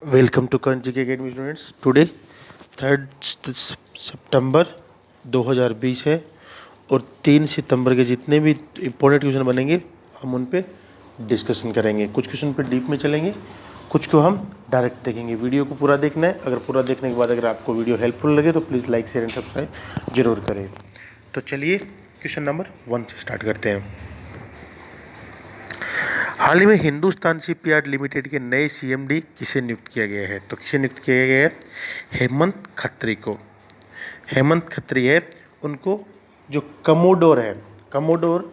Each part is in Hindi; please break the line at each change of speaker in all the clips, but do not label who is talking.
Welcome to current GK academy students. Today 3 सितंबर 2020 है और 3 सितंबर के जितने भी इम्पोर्टेंट क्वेश्चन बनेंगे हम उन पे डिस्कशन करेंगे। कुछ क्वेश्चन पे डीप में चलेंगे, कुछ को हम डायरेक्ट देखेंगे। वीडियो को पूरा देखना है। अगर पूरा देखने के बाद अगर आपको वीडियो हेल्पफुल लगे तो please like share and subscribe जरूर करें। तो चलिए क्वेश्चन नंबर 1 से स्टार्ट करते हैं। हाल ही में हिंदुस्तान शिपयार्ड लिमिटेड के नए सीएमडी किसे नियुक्त किया गया है? तो किसे नियुक्त किया गया है? हेमंत खत्री को। हेमंत खत्री है, उनको जो कमोडोर है, कमोडोर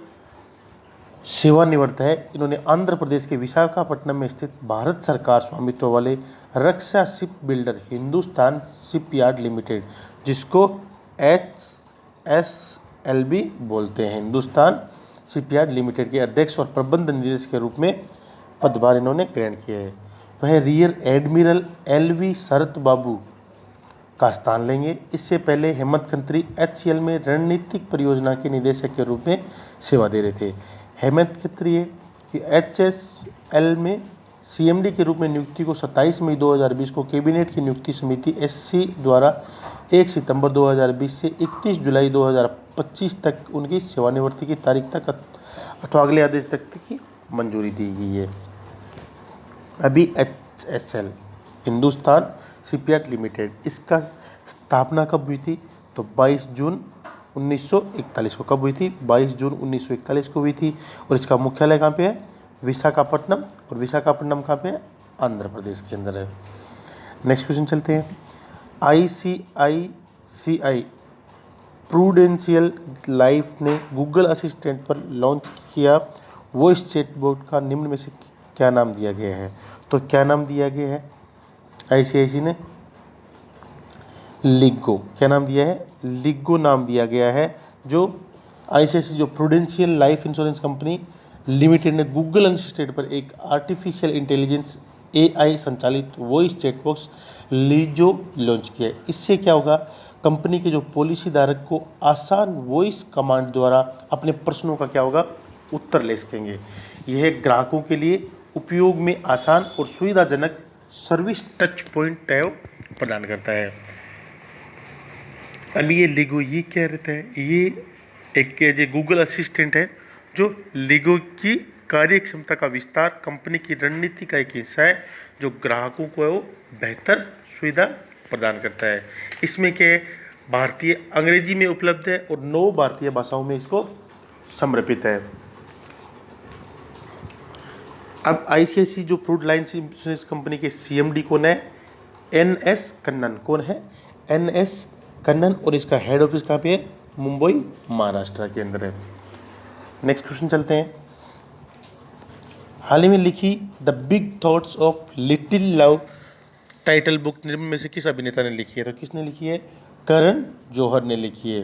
सेवानिवृत्त है। इन्होंने आंध्र प्रदेश के विशाखापट्टनम में स्थित भारत सरकार स्वामित्व वाले रक्षा ship builder Hindustan shipyard limited, जिसको HSLB बोलते हैं, हिंदुस्तान शिपयार्ड लिमिटेड के अध्यक्ष और प्रबंध निदेशक के रूप में पदभार इन्होंने ग्रहण किया है। वह रियर एडमिरल LV शरत बाबू का स्थान लेंगे। इससे पहले हेमंत खत्री HCL में रणनीतिक परियोजना के निदेशक के रूप में सेवा दे रहे थे। हेमंत खत्री की HSL में CMD के रूप में नियुक्ति को 27 मई 2020 को कैबिनेट की नियुक्ति समिति SC द्वारा 1 सितंबर 2020 से 31 जुलाई 2025 तक उनकी सेवानिवृत्ति की तारीख तक अथवा अगले आदेश तक की मंजूरी दी गई है। अभी HSL हिंदुस्तान शिपयार्ड लिमिटेड, इसका स्थापना कब हुई थी? तो 22 जून 1941 को। कब हुई थी? 22 जून 1941 को हुई थी। और इसका मुख्यालय कहाँ पे है? विशाखापट्टनम। और विशाखापट्टनम कहाँ पे है? आंध्र प्रदेश के अंदर है। नेक्स्ट क्वेश्चन चलते हैं। ICICI प्रूडेंशियल लाइफ ने गूगल असिस्टेंट पर लॉन्च किया वॉइस चैटबॉट का निम्न में से क्या नाम दिया गया है? तो क्या नाम दिया गया है ICICI ने? लिगो। क्या नाम दिया है? लिगो नाम दिया गया है। जो ICICI जो prudential life insurance company limited ने गूगल असिस्टेंट पर एक आर्टिफिशियल इंटेलिजेंस AI संचालित वॉइस चैटबॉक्स लिजो लॉन्च किया है। इससे क्या होगा? कंपनी के जो पॉलिसी धारक को आसान वॉइस कमांड द्वारा अपने प्रश्नों का क्या होगा? उत्तर ले सकेंगे। यह ग्राहकों के लिए उपयोग में आसान और सुविधाजनक सर्विस टच पॉइंट प्रदान करता है। अभी ये लिगो ये क्या रहता है? ये एक गूगल असिस्टेंट है जो लिगो की कार्य क्षमता का विस्तार कंपनी की रणनीति का एक हिस्सा है, जो ग्राहकों को बेहतर सुविधा प्रदान करता है। इसमें क्या है? भारतीय अंग्रेजी में उपलब्ध है और 9 भारतीय भाषाओं में इसको समर्पित है। अब ICICI जो प्रूड लाइन्स इंश्योरेंस कंपनी के CMD कौन है? NS कन्नन। कौन है? NS कन्नन। और इसका हेड ऑफिस कहाँ पे है? मुंबई, महाराष्ट्र के अंदर है। नेक्स्ट क्वेश्चन चलते हैं। हाल ही में लिखी the big thoughts of little love title book निम्न में से किस अभिनेता ने लिखी है? तो किसने लिखी है? करण जौहर ने लिखी है।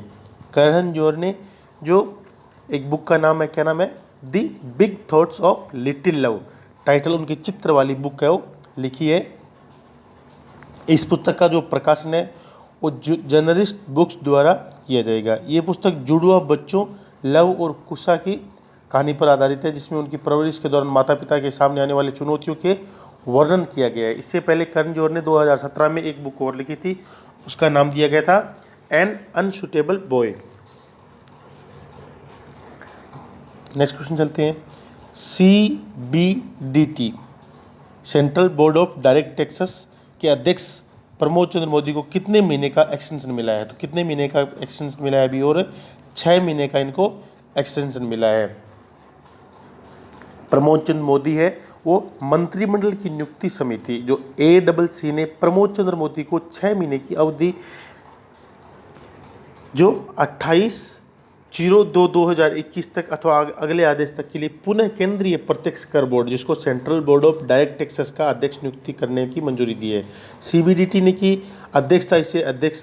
करण जौहर ने, जो एक बुक का नाम है, क्या नाम है? The big thoughts of little love, title उनकी चित्र वाली बुक है, वो लिखी है। इस पुस्तक का जो प्रकाशन है वो जर्नलिस्ट बुक्स द्वारा किया जाएगा। ये पुस्तक जुड़वा बच्चों लव और कुशा की कहानी पर आधारित है, जिसमें उनकी परवरिश के दौरान माता पिता के सामने आने वाली चुनौतियों के वर्णन किया गया है। इससे पहले करण जौहर ने 2017 में एक बुक और लिखी थी, उसका नाम दिया गया था an unsuitable boy. Next question चलते हैं। CBDT central board of direct taxes के अध्यक्ष प्रमोद चंद्र मोदी को कितने महीने का एक्सटेंशन मिला है? तो कितने महीने का एक्सटेंशन मिला है अभी? और 6 महीने का इनको एक्सटेंशन मिला है। प्रमोद चंद्र मोदी है, वो मंत्रिमंडल की नियुक्ति समिति जो ACC ने प्रमोद चंद्र मोदी को 6 महीने की अवधि जो 28/02/2021 तक अथवा अगले आदेश तक के लिए पुनः केंद्रीय प्रत्यक्ष कर बोर्ड, जिसको central board of direct taxes का अध्यक्ष नियुक्ति करने की मंजूरी दी है। CBDT ने की अध्यक्षता इसे अध्यक्ष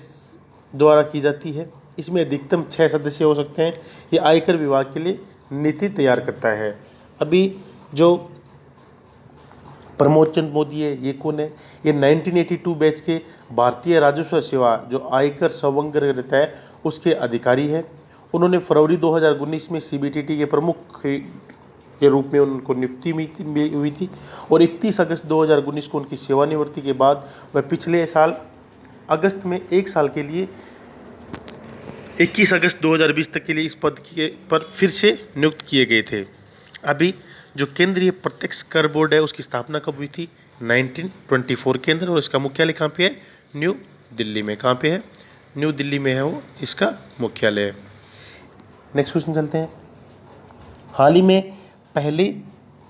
द्वारा की जाती है। इसमें अधिकतम 6 सदस्य हो सकते हैं। ये आयकर विभाग के लिए नीति तैयार करता है। अभी जो प्रमोद चंद्र मोदी है, ये कौन है? ये 1982 बैच के भारतीय राजस्व सेवा जो आयकर संवर्ग रहता है उसके अधिकारी है। उन्होंने फरवरी 2019 में CBDT के प्रमुख के रूप में उनको नियुक्ति हुई थी और 31 अगस्त 2019 को उनकी सेवानिवृत्ति के बाद वह पिछले साल अगस्त में 1 साल के लिए 21 अगस्त 2020 तक के लिए इस पद पर फिर से नियुक्त किए गए थे। अभी जो केंद्रीय प्रत्यक्ष कर बोर्ड है उसकी स्थापना कब हुई थी? 1924 के अंदर, और इसका मुख्यालय कहाँ पे है? न्यू दिल्ली में। कहाँ पे है? न्यू दिल्ली में है वो इसका मुख्यालय। नेक्स्ट क्वेश्चन चलते हैं। हाल ही में पहले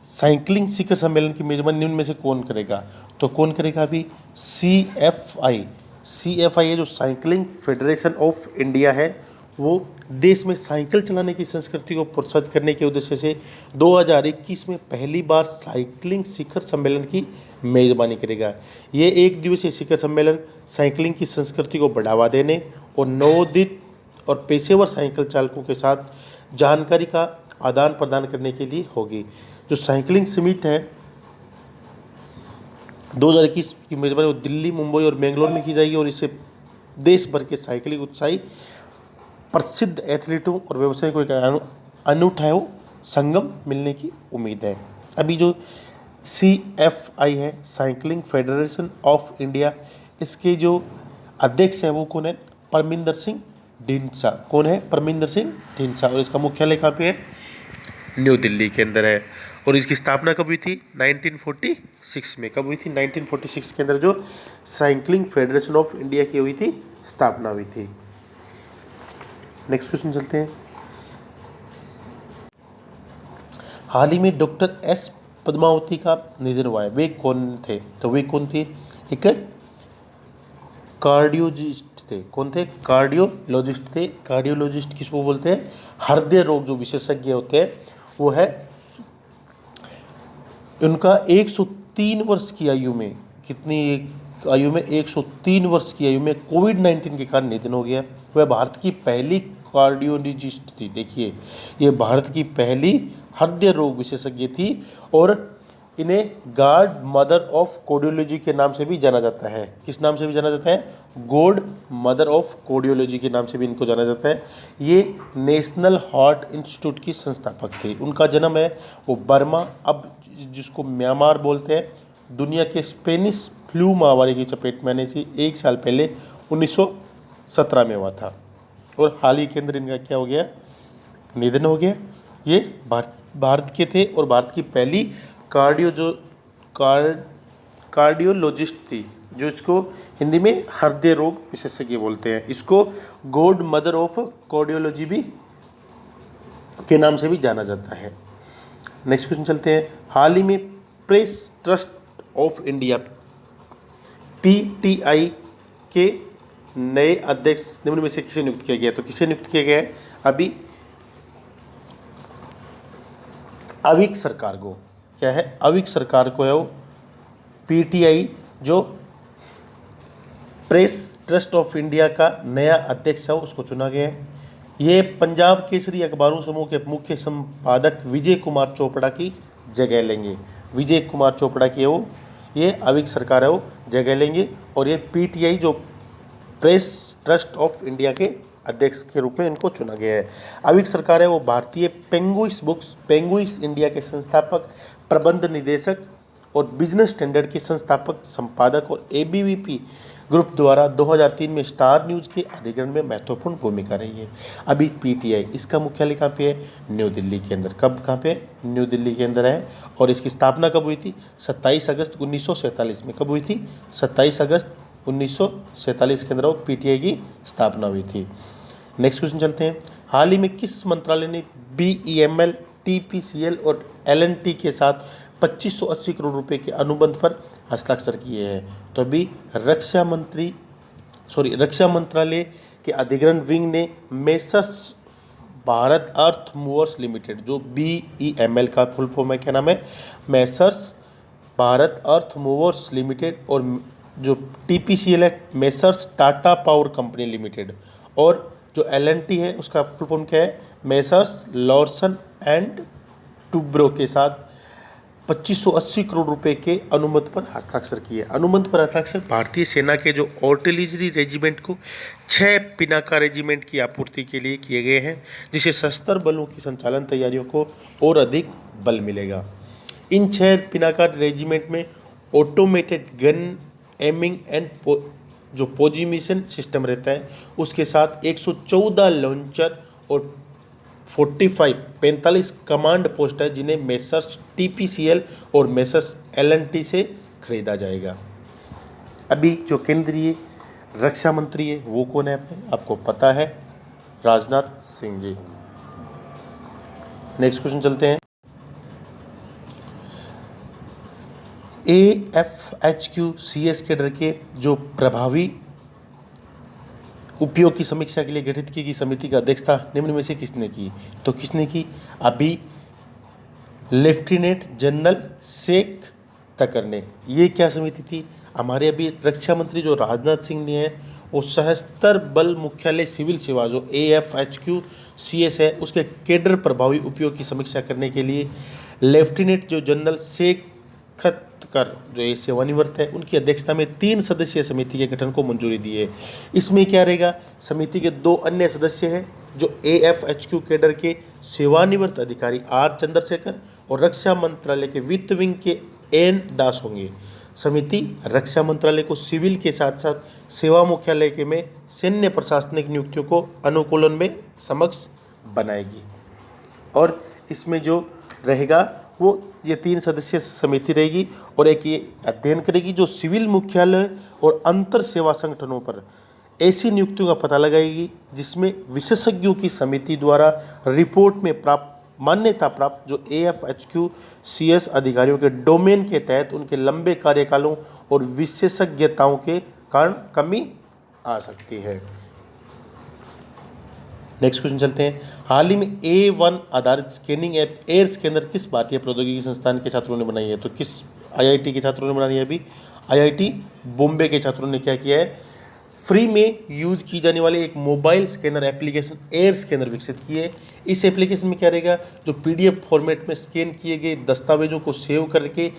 साइकिलिंग शिखर सम्मेलन की मेजबानी निम्न में से कौन करेगा? तो कौन करेगा? अभी CFI है जो साइकिलिंग फेडरेशन ऑफ इंडिया है, वो देश में साइकिल चलाने की संस्कृति को प्रोत्साहित करने के उद्देश्य से 2021 में पहली बार साइकिलिंग शिखर सम्मेलन की मेजबानी करेगा। ये 1 दिवसीय शिखर सम्मेलन साइकिलिंग की संस्कृति को बढ़ावा देने और नवोदित और पेशेवर साइकिल चालकों के साथ जानकारी का आदान प्रदान करने के लिए होगी। जो साइकिलिंग समिट है 2021 की मेजबानी वो दिल्ली, मुंबई और बेंगलोर में की जाएगी और इससे देश भर के साइकिलिंग उत्साही प्रसिद्ध एथलीटों और व्यवसायियों को एक अनूठा है वो संगम मिलने की उम्मीद है। अभी जो CFI है साइकिलिंग फेडरेशन ऑफ इंडिया, इसके जो अध्यक्ष हैं वो कौन है? परमिंदर सिंह ढींडसा। कौन है? परमिंदर सिंह ढींडसा। और इसका मुख्यालय कहाँ पे है? न्यू दिल्ली के अंदर है। और इसकी स्थापना कब हुई थी? 1946 में। कब हुई थी? 1946 के अंदर जो साइकिलिंग फेडरेशन ऑफ इंडिया की हुई थी स्थापना हुई थी। नेक्स्ट क्वेश्चन चलते हैं। हाल ही में डॉक्टर S पद्मावती का निधन हुआ है, वे कौन थे? तो वे कौन थे? एक कार्डियोलॉजिस्ट थे। कौन थे? कार्डियोलॉजिस्ट थे। कार्डियोलॉजिस्ट किसको बोलते हैं? हृदय रोग जो विशेषज्ञ होते हैं वो है। उनका 103 वर्ष की आयु में, कितनी आयु में? 103 वर्ष की आयु में कोविड-19 के कारण निधन हो गया। वह भारत की पहली कार्डियोलॉजिस्ट थी। देखिए, ये भारत की पहली हृदय रोग विशेषज्ञ थी और इन्हें गॉड मदर ऑफ कार्डियोलॉजी के नाम से भी जाना जाता है। किस नाम से भी जाना जाता है? गॉड मदर ऑफ कार्डियोलॉजी के नाम से भी इनको जाना जाता है। ये नेशनल हार्ट इंस्टीट्यूट की संस्थापक थे। उनका जन्म है वो बर्मा, अब जिसको म्यांमार बोलते हैं, दुनिया के स्पेनिश फ्लू महामारी की चपेट में आने से 1 साल पहले 1917 में हुआ था और हाल ही के अंदर इनका क्या हो गया? निधन हो गया। ये भारत के थे और भारत की पहली कार्डियोलॉजिस्ट थी, जो इसको हिंदी में हृदय रोग विशेषज्ञ बोलते हैं। इसको गॉड मदर ऑफ कार्डियोलॉजी भी के नाम से भी जाना जाता है। नेक्स्ट क्वेश्चन चलते हैं। हाल ही में press trust of India PTI के नए अध्यक्ष निम्न में से किसे नियुक्त किया गया? तो किसे नियुक्त किया गया है? अभी अविक सरकार को। क्या है? अविक सरकार को है वो PTI जो प्रेस ट्रस्ट ऑफ इंडिया का नया अध्यक्ष है उसको चुना गया है। ये पंजाब केसरी अखबारों समूह के मुख्य संपादक विजय कुमार चोपड़ा की जगह लेंगे। विजय कुमार चोपड़ा की है वो, ये अविक सरकार है वो जगह लेंगे और ये PTI जो प्रेस ट्रस्ट ऑफ इंडिया के अध्यक्ष के रूप में इनको चुना गया है। अविक सरकार है वो भारतीय पेंगुइन्स इंडिया के संस्थापक, प्रबंध निदेशक और बिजनेस स्टैंडर्ड के संस्थापक संपादक और ABVP ग्रुप द्वारा 2003 में स्टार न्यूज़ के अधिग्रहण में महत्वपूर्ण भूमिका रही है। अभी PTI इसका मुख्यालय कहाँ पे है? न्यू दिल्ली के अंदर। कब कहाँ पे? न्यू दिल्ली के अंदर है। और इसकी स्थापना कब हुई थी? 27 अगस्त 1947 में। कब हुई थी? 27 अगस्त 1947 के अंदर वो PTI की स्थापना हुई थी। नेक्स्ट क्वेश्चन चलते हैं। हाल ही में किस मंत्रालय ने BEML, TPCL और L&T के साथ 2580 करोड़ रुपए के अनुबंध पर हस्ताक्षर किए हैं? तो अभी रक्षा मंत्रालय के अधिग्रहण विंग ने मेसर्स भारत अर्थ मूवर्स लिमिटेड, जो BEML का फुल फॉर्म है, क्या नाम है? मेसर्स भारत अर्थ मूवर्स लिमिटेड, और जो TPCL है messrs Tata power company limited, और जो L&T है उसका फुल फॉर्म क्या है? मेसर्स लॉर्सन एंड टूब्रो के साथ 2580 करोड़ रुपए के अनुबंध पर हस्ताक्षर किए। अनुबंध पर हस्ताक्षर भारतीय सेना के जो आर्टिलरी रेजिमेंट को 6 पिनाका रेजिमेंट की आपूर्ति के लिए किए गए हैं, जिससे सशस्त्र बलों की संचालन तैयारियों को और अधिक बल मिलेगा। इन 6 पिनाका रेजिमेंट में ऑटोमेटेड गन एमिंग एंड जो पोजीमिशन सिस्टम रहता है उसके साथ 114 लॉन्चर और 45 कमांड पोस्ट है जिन्हें मेसर्स टीपीसीएल और मेसर्स एलएनटी से खरीदा जाएगा। अभी जो केंद्रीय रक्षा मंत्री है वो कौन है आपको पता है, राजनाथ सिंह जी। नेक्स्ट क्वेश्चन चलते हैं। AFHQ-CS कैडर के जो प्रभावी उपयोग की समीक्षा के लिए गठित की गई समिति का अध्यक्षता निम्न में से किसने की, तो किसने की, अभी लेफ्टिनेंट जनरल शेख तकर ने। ये क्या समिति थी, हमारे अभी रक्षा मंत्री जो राजनाथ सिंह ने है वो सशस्त्र बल मुख्यालय सिविल सेवा जो AFHQ-CS है उसके कैडर प्रभावी उपयोग की समीक्षा करने के लिए लेफ्टिनेंट जो जनरल शेख कर जो ये सेवानिवृत्त है उनकी अध्यक्षता में 3 सदस्यीय समिति के गठन को मंजूरी दी है। इसमें क्या रहेगा, समिति के 2 अन्य सदस्य हैं जो AFHQ कैडर के सेवानिवृत्त अधिकारी आर चंद्रशेखर और रक्षा मंत्रालय के वित्त विंग के एन दास होंगे। समिति रक्षा मंत्रालय को सिविल के साथ साथ सेवा मुख्यालय के में सैन्य प्रशासनिक नियुक्तियों को अनुकूलन में समक्ष बनाएगी और इसमें जो रहेगा वो ये 3 सदस्यीय समिति रहेगी और एक ये अध्ययन करेगी जो सिविल मुख्यालय और अंतर सेवा संगठनों पर ऐसी नियुक्तियों का पता लगाएगी जिसमें विशेषज्ञों की समिति द्वारा रिपोर्ट में मान्यता प्राप्त जो AFHQ-CS अधिकारियों के डोमेन के तहत उनके लंबे कार्यकालों और विशेषज्ञताओं के कारण कमी आ सकती है। नेक्स्ट क्वेश्चन चलते हैं। हाल ही में A1 आधारित स्कैनिंग ऐप एयर स्कैनर किस भारतीय प्रौद्योगिकी संस्थान के छात्रों ने बनाई है, तो किस IIT के छात्रों ने बनाई है, अभी IIT बॉम्बे के छात्रों ने क्या किया है, फ्री में यूज की जाने वाली एक mobile scanner application air scanner विकसित की है। इस एप्लीकेशन में क्या रहेगा, जो PDF फॉर्मेट में स्कैन किए गए दस्तावेजों को सेव करके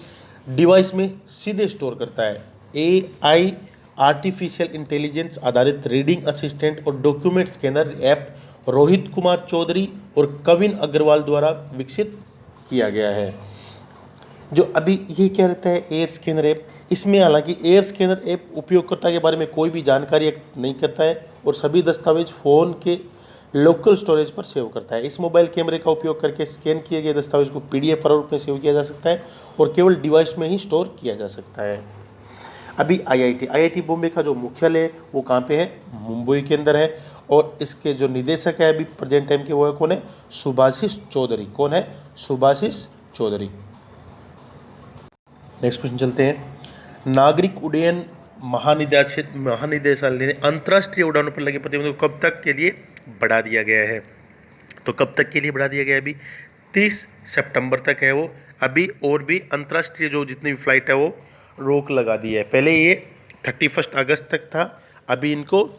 डिवाइस में सीधे स्टोर करता है। AI आर्टिफिशियल इंटेलिजेंस आधारित रीडिंग असिस्टेंट और document scanner app Rohit Kumar Chaudhary और कविन अग्रवाल द्वारा विकसित किया गया है। जो अभी ये क्या रहता है एयर स्कैनर ऐप, इसमें हालांकि एयर स्कैनर ऐप उपयोगकर्ता के बारे में कोई भी जानकारी नहीं करता है और सभी दस्तावेज फ़ोन के लोकल स्टोरेज पर सेव करता है। इस मोबाइल कैमरे का उपयोग करके स्कैन किए गए दस्तावेज को PDF प्रारूप में सेव किया जा सकता है और केवल डिवाइस में ही स्टोर किया जा सकता है। अभी IIT बॉम्बे का जो मुख्यालय है वो कहाँ पे है, मुंबई के अंदर है और इसके जो निदेशक है अभी प्रेजेंट टाइम के वो है कौन है, सुभाषिष चौधरी। कौन है, सुभाषिष चौधरी। नेक्स्ट क्वेश्चन चलते हैं। नागरिक उड्डयन महानिदेशालय ने अंतर्राष्ट्रीय उड़ानों पर लगे प्रतिबंध को कब तक के लिए बढ़ा दिया गया है, तो कब तक के लिए बढ़ा दिया गया है, अभी 30 सितंबर तक है वो। अभी और भी अंतर्राष्ट्रीय जो जितनी भी फ्लाइट है वो रोक लगा दी है। पहले ये 31 अगस्त तक था, अभी इनको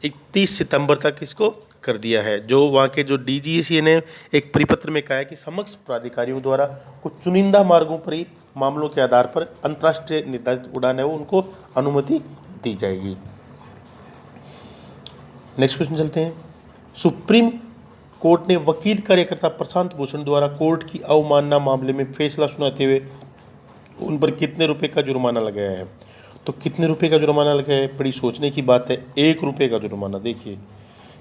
31 सितंबर तक इसको कर दिया है। जो वहाँ के जो DGCA ने एक परिपत्र में कहा है कि समक्ष प्राधिकारियों द्वारा कुछ चुनिंदा मार्गों पर ही मामलों के आधार पर अंतर्राष्ट्रीय निर्धारित उड़ान है वो उनको अनुमति दी जाएगी। नेक्स्ट क्वेश्चन चलते हैं। सुप्रीम कोर्ट ने वकील कार्यकर्ता प्रशांत भूषण द्वारा कोर्ट की अवमानना मामले में फैसला सुनाते हुए उन पर कितने रुपए का जुर्माना लगाया है, तो कितने रुपए का जुर्माना लगाया है, बड़ी सोचने की बात है। 1 रुपये का जुर्माना। देखिए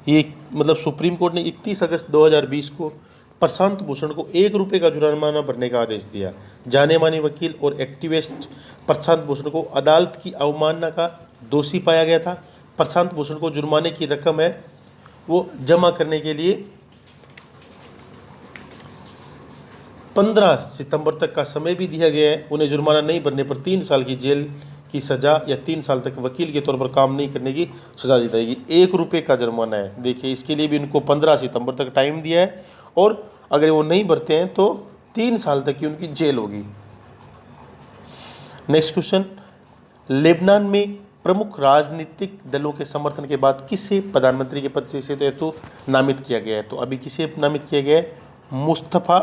ये मतलब सुप्रीम कोर्ट ने 31 अगस्त 2020 को प्रशांत भूषण को 1 रुपये का जुर्माना भरने का आदेश दिया। जाने माने वकील और एक्टिविस्ट प्रशांत भूषण को अदालत की अवमानना का दोषी पाया गया था। प्रशांत भूषण को जुर्माने की रकम है वो जमा करने के लिए 15 सितंबर तक का समय भी दिया गया है। उन्हें जुर्माना नहीं भरने पर 3 साल की जेल की सज़ा या 3 साल तक वकील के तौर पर काम नहीं करने की सज़ा दी जाएगी। 1 रुपये का जुर्माना है। देखिए इसके लिए भी उनको 15 सितंबर तक टाइम दिया है और अगर वो नहीं भरते हैं तो 3 साल तक की उनकी जेल होगी। Next question. लेबनान में प्रमुख राजनीतिक दलों के समर्थन के बाद किसे प्रधानमंत्री के पद से हेतु नामित किया गया है, तो अभी किसे नामित किया गया है, मुस्तफ़ा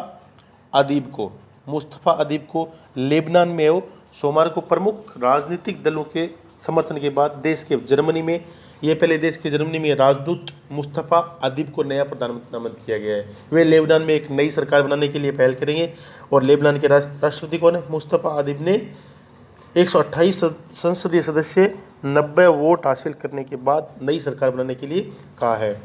अदीब को। मुस्तफ़ा अदीब को लेबनान में सोमवार को प्रमुख राजनीतिक दलों के समर्थन के बाद देश के जर्मनी में ये पहले देश की जर्मनी में राजदूत मुस्तफ़ा अदीब को नया प्रधानमंत्री नामित किया गया है। वे लेबनान में एक नई सरकार बनाने के लिए पहल करेंगे। और लेबनान के राष्ट्रपति कौन है? मुस्तफ़ा अदीब ने 128 संसदीय सदस्य 90 वोट हासिल करने के बाद नई सरकार बनाने के लिए कहा है।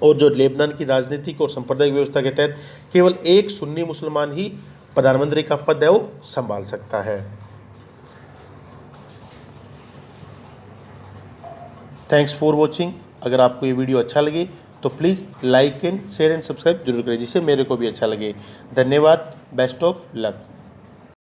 और जो लेबनान की राजनीतिक और सांप्रदायिक व्यवस्था के तहत केवल एक सुन्नी मुसलमान ही प्रधानमंत्री का पद है वो संभाल सकता है। Thanks for watching. अगर आपको ये वीडियो अच्छा लगे तो please like and share and subscribe जरूर करें, जिससे मेरे को भी अच्छा लगे। धन्यवाद। Best of luck.